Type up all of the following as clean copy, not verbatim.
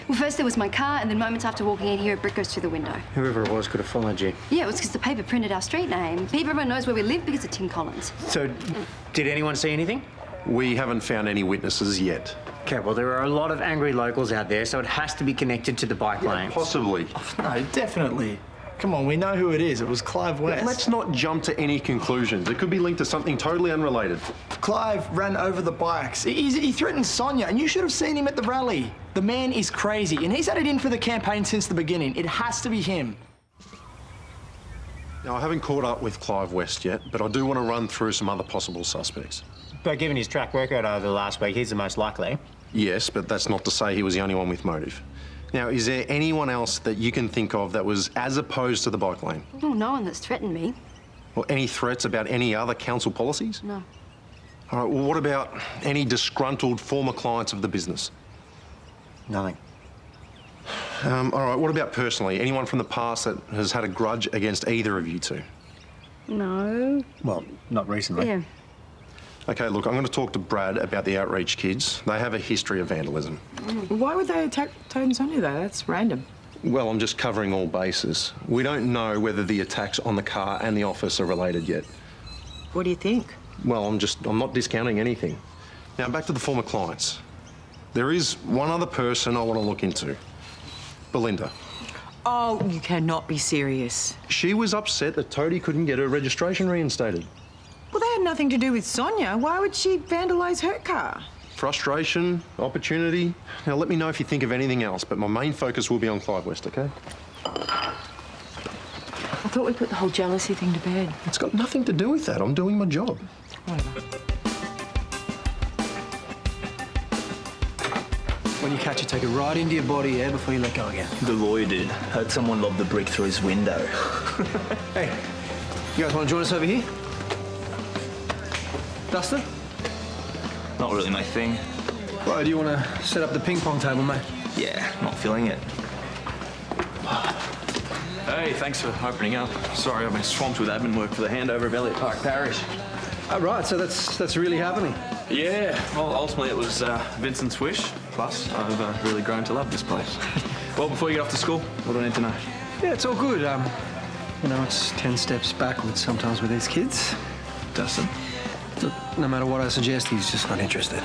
Well, first there was my car, and then moments after walking in here, a brick goes through the window. Whoever it was could have followed you. Yeah, it was because the paper printed our street name. Everyone knows where we live because of Tim Collins. So, did anyone see anything? We haven't found any witnesses yet. Okay, well, there are a lot of angry locals out there, so it has to be connected to the bike lanes. Possibly. No, definitely. Come on, we know who it is. It was Clive West. Let's not jump to any conclusions. It could be linked to something totally unrelated. Clive ran over the bikes. He threatened Sonya, and you should have seen him at the rally. The man is crazy, and he's had it in for the campaign since the beginning. It has to be him. Now, I haven't caught up with Clive West yet, but I do want to run through some other possible suspects. But given his track record over the last week, he's the most likely. Yes, but that's not to say he was the only one with motive. Now, is there anyone else that you can think of that was as opposed to the bike lane? Oh, no one that's threatened me. Or any threats about any other council policies? No. All right, well, what about any disgruntled former clients of the business? Nothing. All right, what about personally? Anyone from the past that has had a grudge against either of you two? No. Well, not recently. Yeah. OK, look, I'm going to talk to Brad about the outreach kids. They have a history of vandalism. Why would they attack Toad and Sonya, though? That's random. Well, I'm just covering all bases. We don't know whether the attacks on the car and the office are related yet. What do you think? Well, I'm not discounting anything. Now, back to the former clients. There is one other person I want to look into. Belinda. Oh, you cannot be serious. She was upset that Toadie couldn't get her registration reinstated. Well, that had nothing to do with Sonya. Why would she vandalise her car? Frustration, opportunity. Now, let me know if you think of anything else, but my main focus will be on Clive West, OK? I thought we put the whole jealousy thing to bed. It's got nothing to do with that. I'm doing my job. When you catch it, take it right into your body, yeah, before you let go again. The lawyer did. Heard someone lob the brick through his window. Hey, you guys want to join us over here? Dustin? Not really my thing. Well, do you want to set up the ping pong table, mate? Yeah, not feeling it. Hey, thanks for opening up. Sorry, I've been swamped with admin work for the handover of Elliott Park Parish. Oh, right, so that's really happening. Yeah, well, ultimately it was Vincent's wish. Plus, I've really grown to love this place. Well, before you get off to school, what do I need to know? Yeah, it's all good. You know, it's 10 steps backwards sometimes with these kids. Dustin? Look, no matter what I suggest, he's just not interested.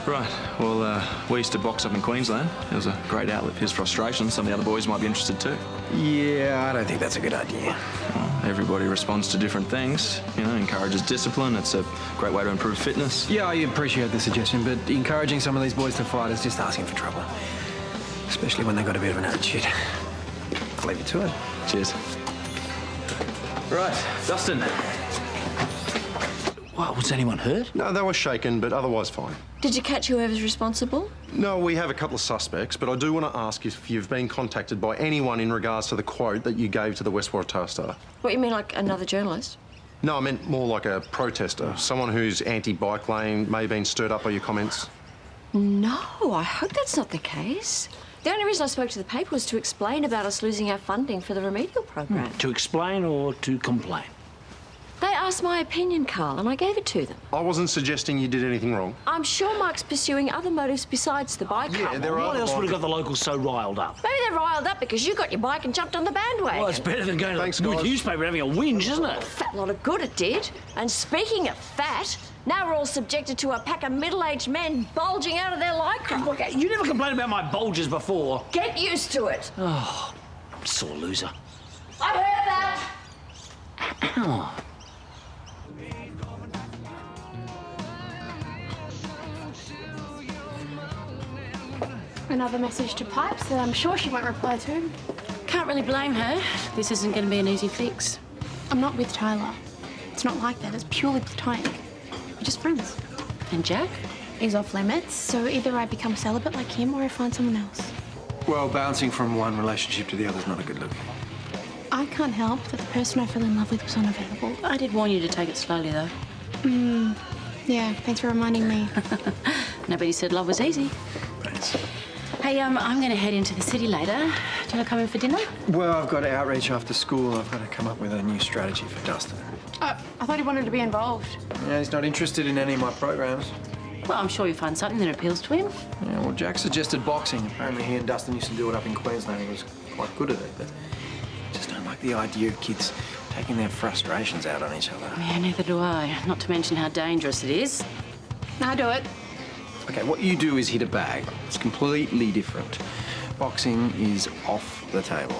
Right, well, we used to box up in Queensland. It was a great outlet for his frustration. Some of the other boys might be interested too. Yeah, I don't think that's a good idea. Well, everybody responds to different things. You know, encourages discipline. It's a great way to improve fitness. Yeah, I appreciate the suggestion, but encouraging some of these boys to fight is just asking for trouble. Especially when they've got a bit of an attitude. I'll leave you to it. Cheers. Right, Dustin. Wow, was anyone hurt? No, they were shaken, but otherwise fine. Did you catch whoever's responsible? No, we have a couple of suspects, but I do want to ask if you've been contacted by anyone in regards to the quote that you gave to the West Waratah Star. What, you mean like another journalist? No, I meant more like a protester, someone who's anti-bike lane, may have been stirred up by your comments. No, I hope that's not the case. The only reason I spoke to the paper was to explain about us losing our funding for the remedial program. To explain or to complain? They asked my opinion, Karl, and I gave it to them. I wasn't suggesting you did anything wrong. I'm sure Mike's pursuing other motives besides the bike. Yeah, there are. What else would have got the locals so riled up? Maybe they're riled up because you got your bike and jumped on the bandwagon. Well, it's better than going Thanks, to the guys. newspaper and having a whinge, isn't it? Fat lot of good it did. And speaking of fat, now we're all subjected to a pack of middle-aged men bulging out of their lycra. Okay, you never complained about my bulges before. Get used to it. Oh, sore loser. I've heard that. Another message to Pipes that I'm sure she won't reply to. Can't really blame her. This isn't going to be an easy fix. I'm not with Tyler. It's not like that. It's purely platonic. We're just friends. And Jack? He's off limits, so either I become celibate like him or I find someone else. Well, bouncing from one relationship to the other is not a good look. I can't help that the person I fell in love with was unavailable. I did warn you to take it slowly, though. Yeah, thanks for reminding me. Nobody said love was easy. Thanks. Hey, I'm going to head into the city later. Do you want to come in for dinner? Well, I've got outreach after school. I've got to come up with a new strategy for Dustin. I thought he wanted to be involved. Yeah, he's not interested in any of my programs. Well, I'm sure you'll find something that appeals to him. Yeah, well, Jack suggested boxing. Apparently he and Dustin used to do it up in Queensland. He was quite good at it, but I just don't like the idea of kids taking their frustrations out on each other. Yeah, neither do I. Not to mention how dangerous it is. I'll do it. Okay, what you do is hit a bag. It's completely different. Boxing is off the table.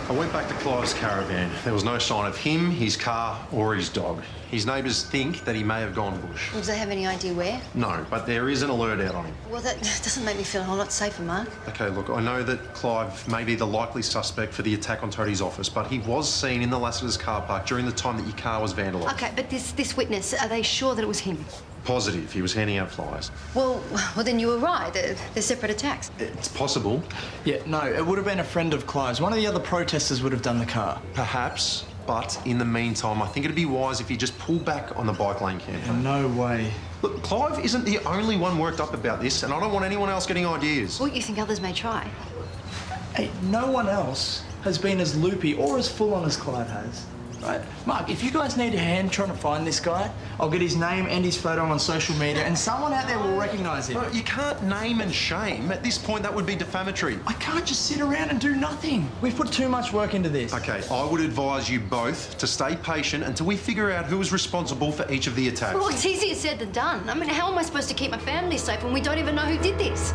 I went back to Clive's caravan. There was no sign of him, his car, or his dog. His neighbours think that he may have gone bush. Well, do they have any idea where? No, but there is an alert out on him. Well, that doesn't make me feel a whole lot safer, Mark. Okay, look, I know that Clive may be the likely suspect for the attack on Toadie's office, but he was seen in the Lassiter's car park during the time that your car was vandalised. Okay, but this witness, are they sure that it was him? Positive, he was handing out flyers. Well, then you were right. They're separate attacks. It's possible. Yeah, no, it would have been a friend of Clive's. One of the other protesters would have done the car. Perhaps, but in the meantime, I think it'd be wise if you just pull back on the bike lane campaign. No way. Look, Clive isn't the only one worked up about this, and I don't want anyone else getting ideas. Well, you think others may try? Hey, no one else has been as loopy or as full on as Clive has. Right? Mark, if you guys need a hand trying to find this guy, I'll get his name and his photo on social media, and someone out there will recognise him. Bro, you can't name and shame. At this point, that would be defamatory. I can't just sit around and do nothing. We've put too much work into this. Okay, I would advise you both to stay patient until we figure out who is responsible for each of the attacks. Well, it's easier said than done. I mean, how am I supposed to keep my family safe when we don't even know who did this?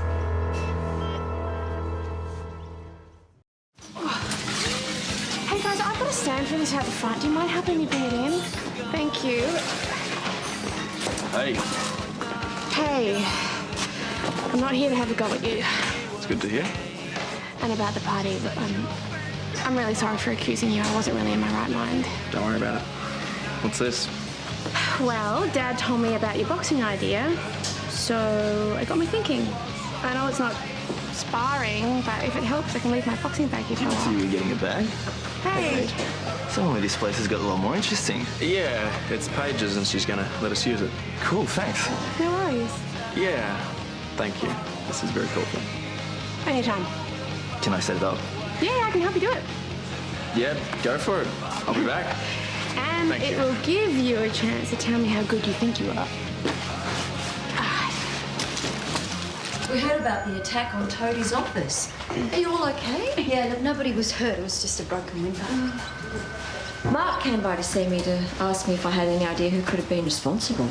Hey guys, I've got a stand for this out the front. Do you mind helping me bring it in? Thank you. Hey, Hey, I'm not here to have a go at you it's good to hear. and about the party, but I'm really sorry for accusing you. I wasn't really in my right mind. Don't worry about it. What's this? Well, Dad told me about your boxing idea, so it got me thinking. I know it's not sparring, but if it helps, I can leave my boxing bag here for a So while. you were getting a bag? Hey, Suddenly this place has got a lot more interesting. Yeah, it's Paige's and she's gonna let us use it. Cool, thanks. no worries. Yeah, thank you. This is very thoughtful. Anytime. Can I set it up? Yeah, I can help you do it. Yeah, go for it. I'll be back. And Thank it you. will give you a chance to tell me how good you think you are. We heard about the attack on Toadie's office. Are you all okay? Yeah, look, nobody was hurt. It was just a broken window. Mark came by to see me to ask me if I had any idea who could have been responsible.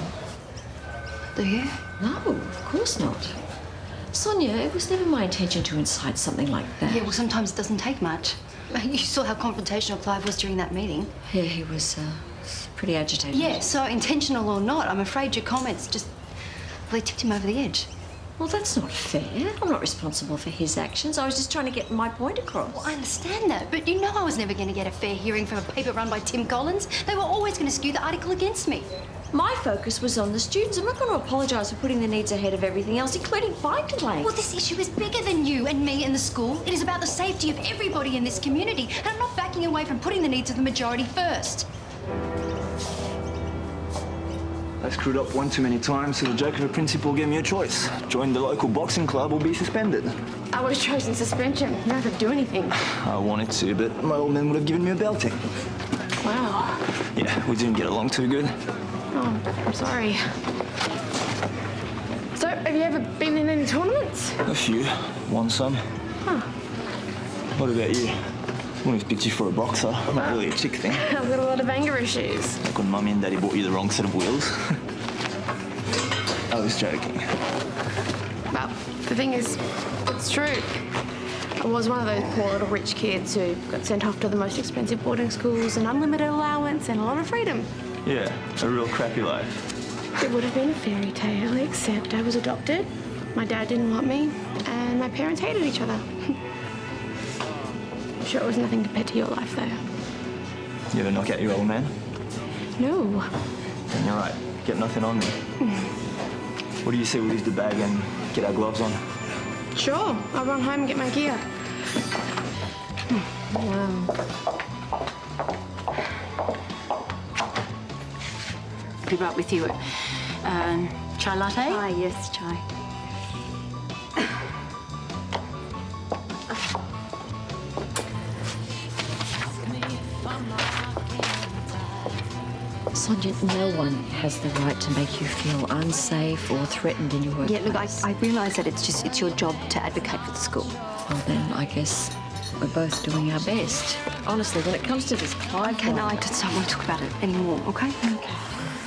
Do you? No, of course not. Sonia, it was never my intention to incite something like that. Yeah, well, sometimes it doesn't take much. You saw how confrontational Clive was during that meeting. Yeah, he was pretty agitated. Yeah, so intentional or not, I'm afraid your comments just... well, they tipped him over the edge. Well, that's not fair. I'm not responsible for his actions. I was just trying to get my point across. Well, I understand that, but you know I was never going to get a fair hearing from a paper run by Tim Collins. They were always going to skew the article against me. My focus was on the students. I'm not going to apologise for putting the needs ahead of everything else, including bike lanes. Well, this issue is bigger than you and me and the school. It is about the safety of everybody in this community, and I'm not backing away from putting the needs of the majority first. I screwed up one too many times, so the joke of a principal gave me a choice. Join the local boxing club or be suspended. I would have chosen suspension. Never have to do anything. I wanted to, but my old man would have given me a belting. Wow. Yeah, we didn't get along too good. Oh, I'm sorry. So, have you ever been in any tournaments? A few. Won some. Huh. What about you? Always picked you for a boxer. Not really a chick thing. I've got a lot of anger issues. Like when Mummy and Daddy bought you the wrong set of wheels. I was joking. Well, the thing is, it's true. I was one of those poor little rich kids who got sent off to the most expensive boarding schools, and unlimited allowance and a lot of freedom. Yeah, a real crappy life. It would have been a fairy tale, except I was adopted. My dad didn't want me, and my parents hated each other. I'm sure it was nothing compared to your life, though. You ever knock out your old man? No. Then you're right. Get nothing on me. What do you say we leave the bag and get our gloves on? Sure. I'll run home and get my gear. Wow. Be right with you. Chai latte? Ah, yes, chai. Sonya, no one has the right to make you feel unsafe or threatened in your workplace. Yeah, look, I realise that it's your job to advocate for the school. Well, then I guess we're both doing our best. Honestly, when it comes to this Clive... Okay, no, I just don't want to talk about it anymore, okay? Okay.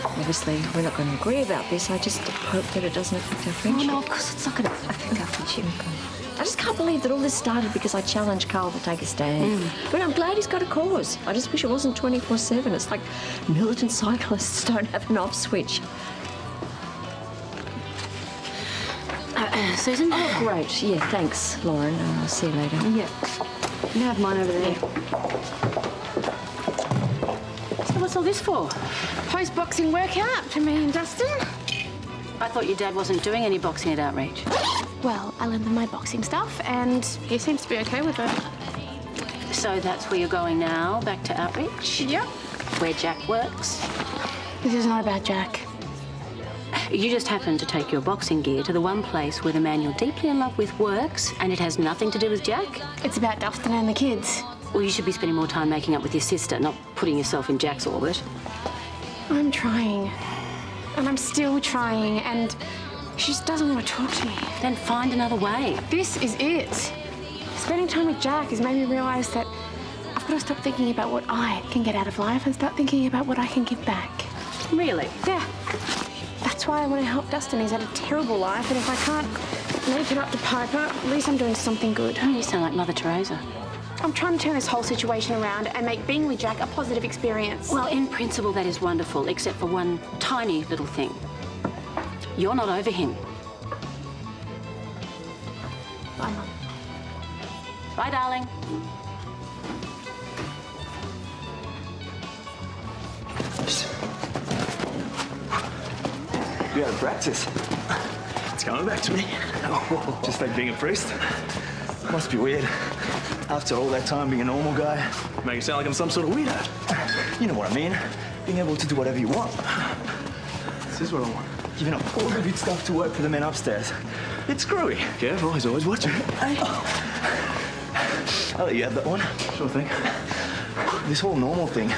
Obviously, we're not going to agree about this. I just hope that it doesn't affect our Oh, friendship. no, of course it's not going to affect our friendship. I just can't believe that all this started because I challenged Karl to take a stand. But I'm glad he's got a cause. I just wish it wasn't 24/7. It's like militant cyclists don't have an off switch. Susan? Oh, great. Yeah, thanks, Lauren. I'll see you later. Yeah. You have mine over there. So what's all this for? Post-boxing workout for me and Dustin. I thought your dad wasn't doing any boxing at Outreach. Well, I lent him my boxing stuff, and he seems to be okay with it. So that's where you're going now, back to Outreach? Yep. Where Jack works? This is not about Jack. You just happened to take your boxing gear to the one place where the man you're deeply in love with works, and it has nothing to do with Jack? It's about Dustin and the kids. Well, you should be spending more time making up with your sister, not putting yourself in Jack's orbit. I'm trying. And I'm still trying, and she just doesn't want to talk to me. Then find another way. This is it. Spending time with Jack has made me realise that I've got to stop thinking about what I can get out of life and start thinking about what I can give back. Really? Yeah. That's why I want to help Dustin. He's had a terrible life, and if I can't make it up to Piper, at least I'm doing something good. Oh, you sound like Mother Teresa. I'm trying to turn this whole situation around and make being with Jack a positive experience. Well, in principle, that is wonderful, except for one tiny little thing. You're not over him. Bye, Mum. Bye, darling. You out of practice? It's coming back to me. Just like being a priest. Must be weird. After all that time being a normal guy. Make it sound like I'm some sort of weirdo. You know what I mean. Being able to do whatever you want. This is what I want. Giving up all the good stuff to work for the men upstairs. It's screwy. Careful, he's always watching. Hey. I'll let you have that one. Sure thing. This whole normal thing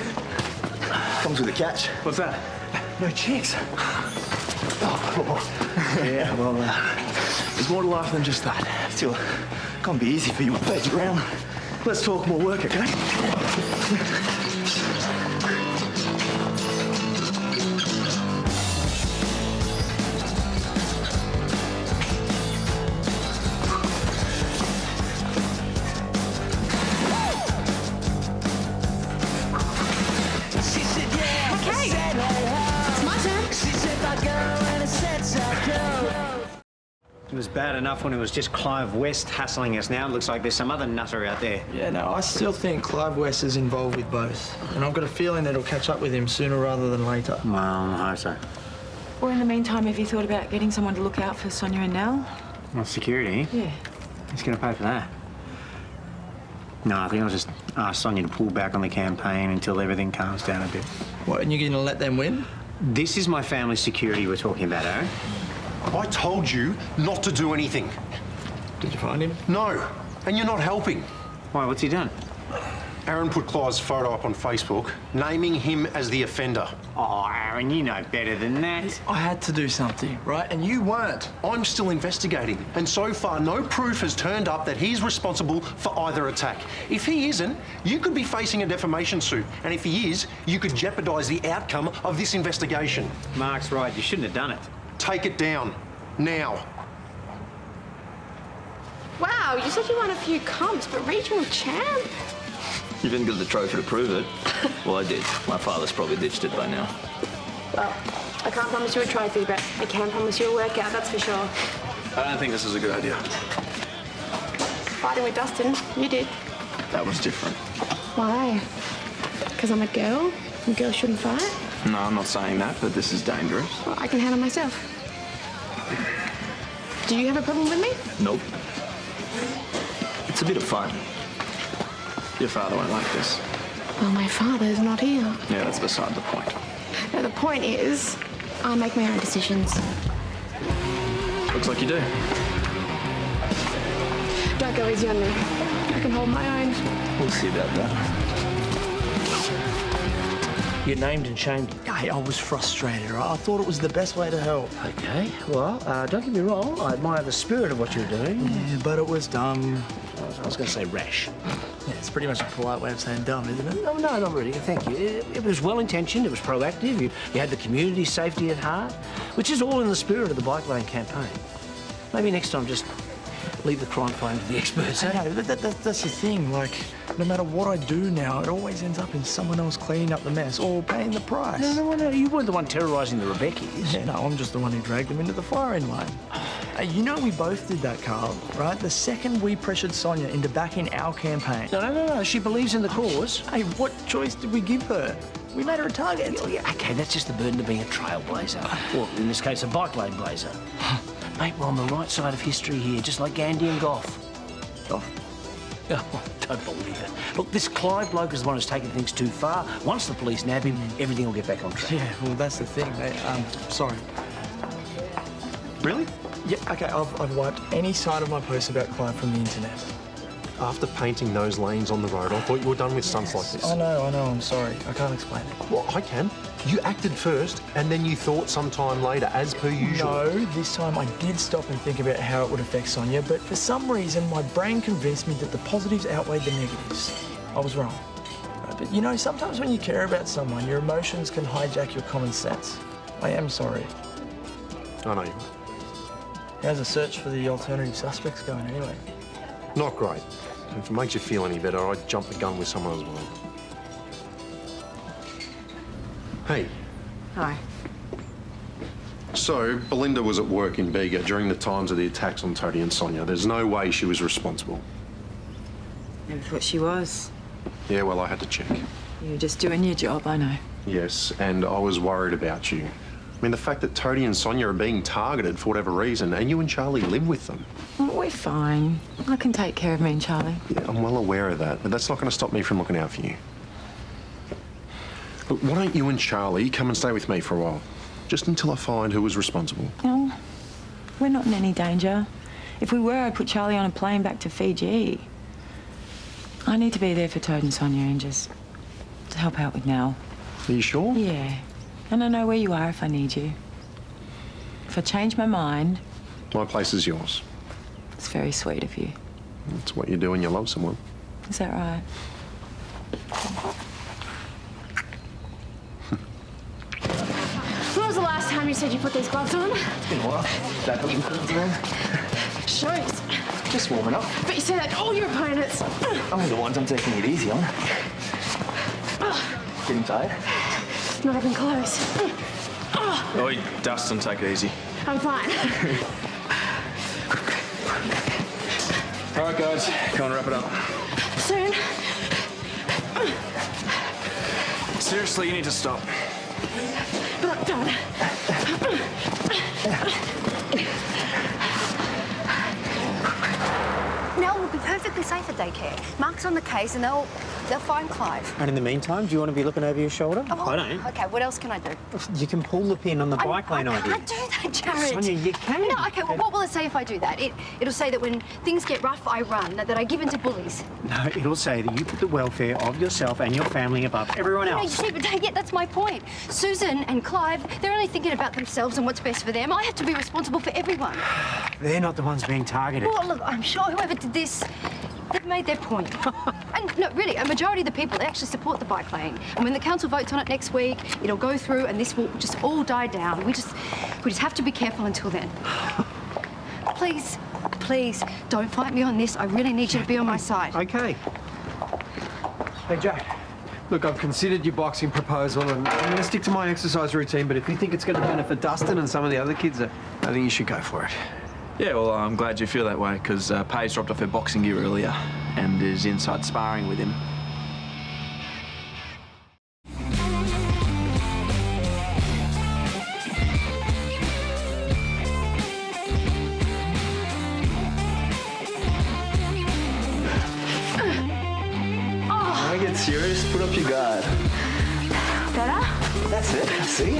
comes with a catch. What's that? No chicks. Oh. Yeah, well, There's more to life than just that. still, can't be easy for you with Paige around. Let's talk more work, okay? It was bad enough when it was just Clive West hassling us. Now it looks like there's some other nutter out there. Yeah, no, I still think Clive West is involved with both. And I've got a feeling it'll catch up with him sooner rather than later. Well, I hope so. Well, in the meantime, have you thought about getting someone to look out for Sonya and Nell? Well, security? Yeah. Who's going to pay for that? No, I think I'll just ask Sonya to pull back on the campaign until everything calms down a bit. What, and you're going to let them win? This is my family security we're talking about, eh? I told you not to do anything. Did you find him? No, and you're not helping. Why, what's he done? Aaron put Clive's photo up on Facebook, naming him as the offender. Oh, Aaron, you know better than that. I had to do something, right? And you weren't. I'm still investigating, and so far no proof has turned up that he's responsible for either attack. If he isn't, you could be facing a defamation suit, and if he is, you could jeopardise the outcome of this investigation. Mark's right, you shouldn't have done it. Take it down, now. Wow, you said you won a few comps, but regional champ? You didn't get the trophy to prove it. Well, I did. My father's probably ditched it by now. Well, I can't promise you a trophy, but I can promise you a workout, that's for sure. I don't think this is a good idea. Fighting with Dustin, you did. That was different. Why? Because I'm a girl? And girls shouldn't fight? No, I'm not saying that, but this is dangerous. Well, I can handle myself. Do you have a problem with me? Nope. It's a bit of fun. Your father won't like this. Well, my father's not here. Yeah, that's beside the point. No, the point is, I make my own decisions. Looks like you do. Don't go easy on me. I can hold my own. We'll see about that. You named and shamed him. Hey, I was frustrated, right? I thought it was the best way to help. Okay, well, don't get me wrong. I admire the spirit of what you're doing. Yeah, but it was dumb. I was going to say rash. Yeah, it's pretty much a polite way of saying dumb, isn't it? No, not really. Thank you. It was well-intentioned. It was proactive. You had the community's safety at heart, which is all in the spirit of the bike lane campaign. Maybe next time just leave the crime fighting to the experts. I know, that's the thing. Like, no matter what I do now, it always ends up in someone else cleaning up the mess or paying the price. No. You weren't the one terrorising the Rebekis. Yeah, no, I'm just the one who dragged them into the firing line. You know we both did that, Karl, right? The second we pressured Sonya into backing our campaign. No. She believes in the cause. Hey, what choice did we give her? We made her a target. Oh, yeah, okay, that's just the burden of being a trailblazer. Or, in this case, a bike lane blazer. Mate, we're on the right side of history here, just like Gandhi and Gough. Gough? Oh, don't believe it. Look, this Clive bloke is the one who's taken things too far. Once the police nab him, everything will get back on track. Yeah, well, that's the thing, mate. Sorry. Really? Yeah, okay, I've wiped any side of my post about Clive from the internet. After painting those lanes on the road, I thought you were done with stunts like this. I know, I'm sorry. I can't explain it. Well, I can. You acted first, and then you thought sometime later, as per usual. No, this time I did stop and think about how it would affect Sonya, but for some reason my brain convinced me that the positives outweighed the negatives. I was wrong. But you know, sometimes when you care about someone, your emotions can hijack your common sense. I am sorry. I know you are. How's the search for the alternative suspects going anyway? Not great. If it makes you feel any better, I'd jump the gun with someone as well. Hey. Hi. So, Belinda was at work in Bega during the times of the attacks on Toadie and Sonya. There's no way she was responsible. Never thought she was. Yeah, well, I had to check. You're just doing your job, I know. Yes, and I was worried about you. I mean, the fact that Toadie and Sonya are being targeted for whatever reason, and you and Charlie live with them. Well, we're fine. I can take care of me and Charlie. Yeah, I'm well aware of that, but that's not going to stop me from looking out for you. Look, why don't you and Charlie come and stay with me for a while? Just until I find who was responsible. No, we're not in any danger. If we were, I'd put Charlie on a plane back to Fiji. I need to be there for Toad and Sonya and just to help out with Nell. Are you sure? Yeah. And I know where you are if I need you. If I change my mind... My place is yours. It's very sweet of you. That's what you do when you love someone. Is that right? When was the last time you said you put these gloves on? It's been a while. That doesn't put them on. Shows. Just warming up. But you say that to all your opponents. Only the ones I'm taking it easy on. Getting tired? Not even close. Oh, Dustin, take it easy. I'm fine. All right, guys, come on, wrap it up. Soon. Seriously, you need to stop. But I'm done. Nell will be perfectly safe at daycare. Mark's on the case and they'll find Clive. And in the meantime, do you want to be looking over your shoulder? Oh, I don't. Okay, what else can I do? You can pull the pin on the bike lane idea. I can't do that, Jared. Sonya, you can. No, okay, well, what will it say if I do that? It'll say that when things get rough, I run, that I give in to bullies. No, it'll say that you put the welfare of yourself and your family above everyone No, you else. see, but yeah, that's my point. Susan and Clive, they're only thinking about themselves and what's best for them. I have to be responsible for everyone. They're not the ones being targeted. Well, look, I'm sure whoever did this, they've made their point. And no, really, a majority of the people, they actually support the bike lane. And when the council votes on it next week, it'll go through and this will just all die down. We just have to be careful until then. Please, please, don't fight me on this. I really need you to be on my side. Okay. Hey, Jack. Look, I've considered your boxing proposal and I'm going to stick to my exercise routine, but if you think it's going to benefit Dustin and some of the other kids, I think you should go for it. Yeah, well, I'm glad you feel that way, because Paige dropped off her boxing gear earlier and is inside sparring with him. Serious? Put up your guard. Better? That's it. See?